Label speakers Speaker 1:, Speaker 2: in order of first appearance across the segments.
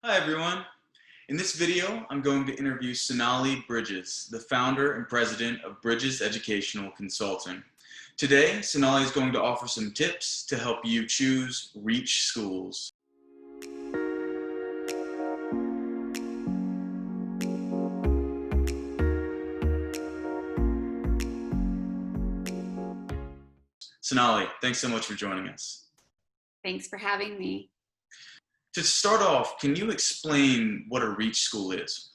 Speaker 1: Hi everyone. In this video, I'm going to interview Sonali Bridges, the founder and president of Bridges Educational Consulting. Today, Sonali is going to offer some tips to help you choose reach schools. Sonali, thanks so much for joining us.
Speaker 2: Thanks for having me.
Speaker 1: To start off, can you explain what a reach school is?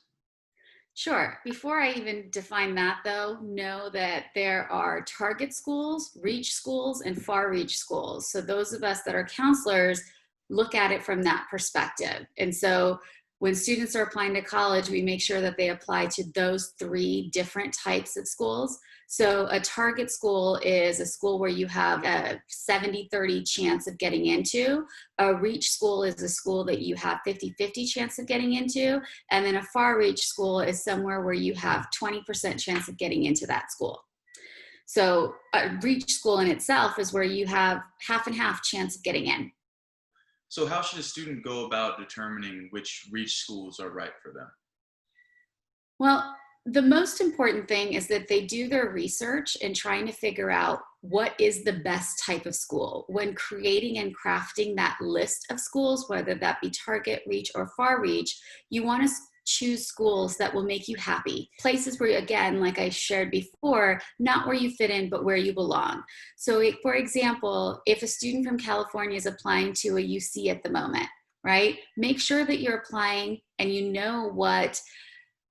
Speaker 2: Sure. Before I even define that, though, know that there are target schools, reach schools, and far reach schools. So those of us that are counselors look at it from that perspective. And so when students are applying to college, we make sure that they apply to those three different types of schools. So a target school is a school where you have a 70-30 chance of getting into. A reach school is a school that you have 50-50 chance of getting into. And then a far reach school is somewhere where you have 20% chance of getting into that school. So a reach school in itself is where you have half and half chance of getting in.
Speaker 1: So how should a student go about determining which reach schools are right for them?
Speaker 2: Well, the most important thing is that they do their research in trying to figure out what is the best type of school. When creating and crafting that list of schools, whether that be target, reach, or far reach, you want to choose schools that will make you happy. Places where, again, like I shared before, not where you fit in, but where you belong. So for example, if a student from California is applying to a UC at the moment, right? Make sure that you're applying and you know what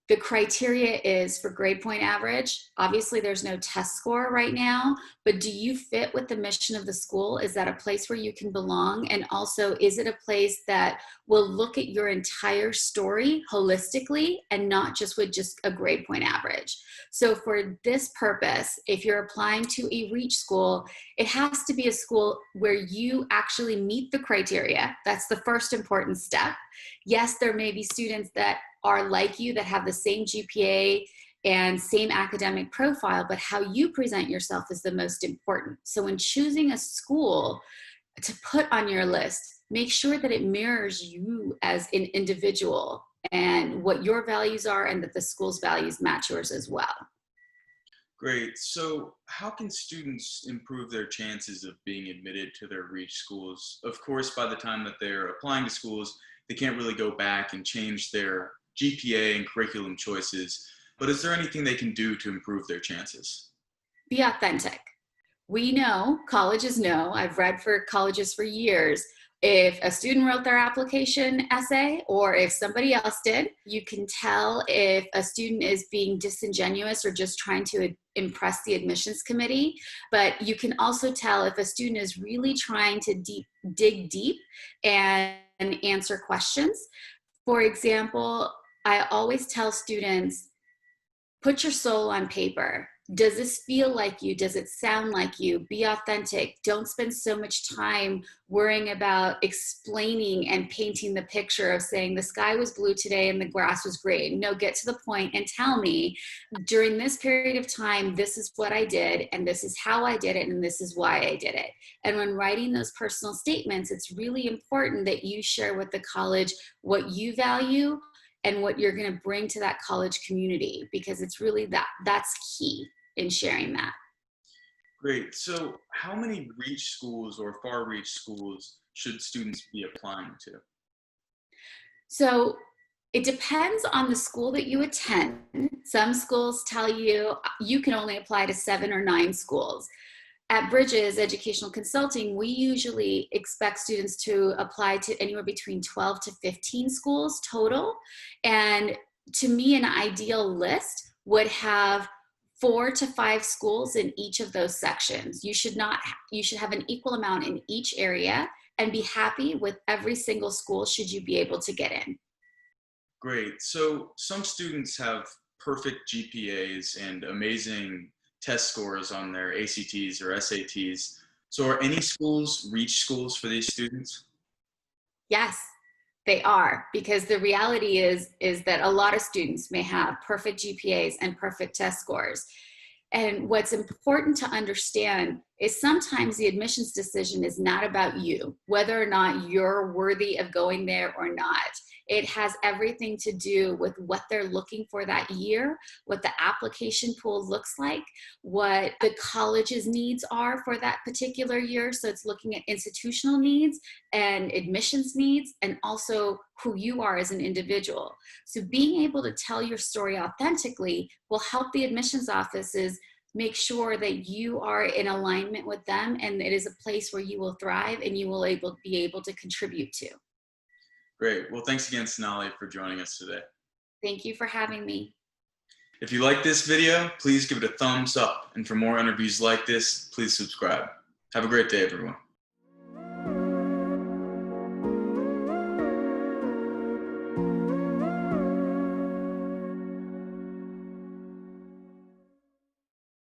Speaker 2: the criteria is for grade point average. Obviously, there's no test score right now, but do you fit with the mission of the school? Is that a place where you can belong? And also, is it a place that will look at your entire story holistically and not just with just a grade point average? So for this purpose, if you're applying to a reach school, it has to be a school where you actually meet the criteria. That's the first important step. Yes, there may be students that are like you that have the same GPA and same academic profile, but how you present yourself is the most important. So when choosing a school to put on your list, make sure that it mirrors you as an individual and what your values are, and that the school's values match yours as well.
Speaker 1: Great. So how can students improve their chances of being admitted to their reach schools? Of course, by the time that they're applying to schools, they can't really go back and change their GPA and curriculum choices, but is there anything they can do to improve their chances?
Speaker 2: Be authentic. We know, colleges know, I've read for colleges for years, if a student wrote their application essay or if somebody else did, you can tell if a student is being disingenuous or just trying to impress the admissions committee. But you can also tell if a student is really trying to dig deep and answer questions. For example, I always tell students, put your soul on paper. Does this feel like you? Does it sound like you? Be authentic. Don't spend so much time worrying about explaining and painting the picture of saying the sky was blue today and the grass was green. No, get to the point and tell me, during this period of time, this is what I did, and this is how I did it, and this is why I did it. And when writing those personal statements, it's really important that you share with the college what you value and what you're going to bring to that college community, because it's really that's key in sharing that.
Speaker 1: Great. So how many reach schools or far reach schools should students be applying to?
Speaker 2: So it depends on the school that you attend. Some schools tell you you can only apply to 7 or 9 schools. At Bridges Educational Consulting, we usually expect students to apply to anywhere between 12 to 15 schools total. And to me, an ideal list would have 4 to 5 schools in each of those sections. You should have an equal amount in each area and be happy with every single school should you be able to get in.
Speaker 1: Great. So some students have perfect GPAs and amazing test scores on their ACTs or SATs. So are any schools reach schools for these students?
Speaker 2: Yes, they are, because the reality is that a lot of students may have perfect GPAs and perfect test scores. And what's important to understand is sometimes the admissions decision is not about you, whether or not you're worthy of going there or not. It has everything to do with what they're looking for that year, what the application pool looks like, what the college's needs are for that particular year. So it's looking at institutional needs and admissions needs, and also who you are as an individual. So being able to tell your story authentically will help the admissions offices make sure that you are in alignment with them, and it is a place where you will thrive and you will be able to contribute to.
Speaker 1: Great. Well, thanks again, Sonali, for joining us today.
Speaker 2: Thank you for having me.
Speaker 1: If you like this video, please give it a thumbs up. And for more interviews like this, please subscribe. Have a great day, everyone.